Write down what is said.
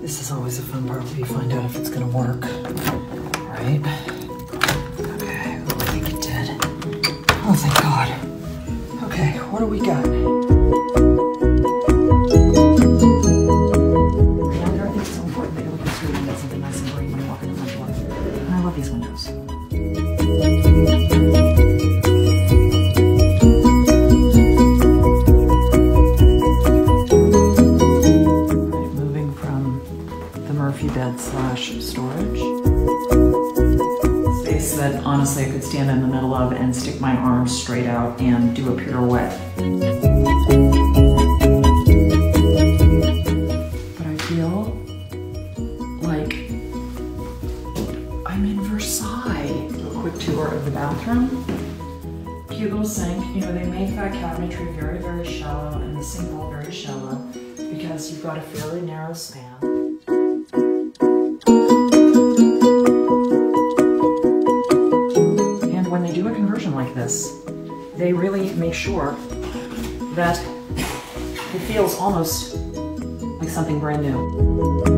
This is always the fun part where you find out if it's gonna work, right? Okay, oh, I think it did. Oh, thank God. Okay, what do we got? I think it's so important that you look at this and get something nice and green when you walk in the front door. And I love these windows. Bed/storage. Space that honestly I could stand in the middle of and stick my arms straight out and do a pirouette. But I feel like I'm in Versailles. Do a quick tour of the bathroom. Cute little sink. You know, they make that cabinetry very, very shallow and the sink bowl very shallow because you've got a fairly narrow span. Like this, they really make sure that it feels almost like something brand new.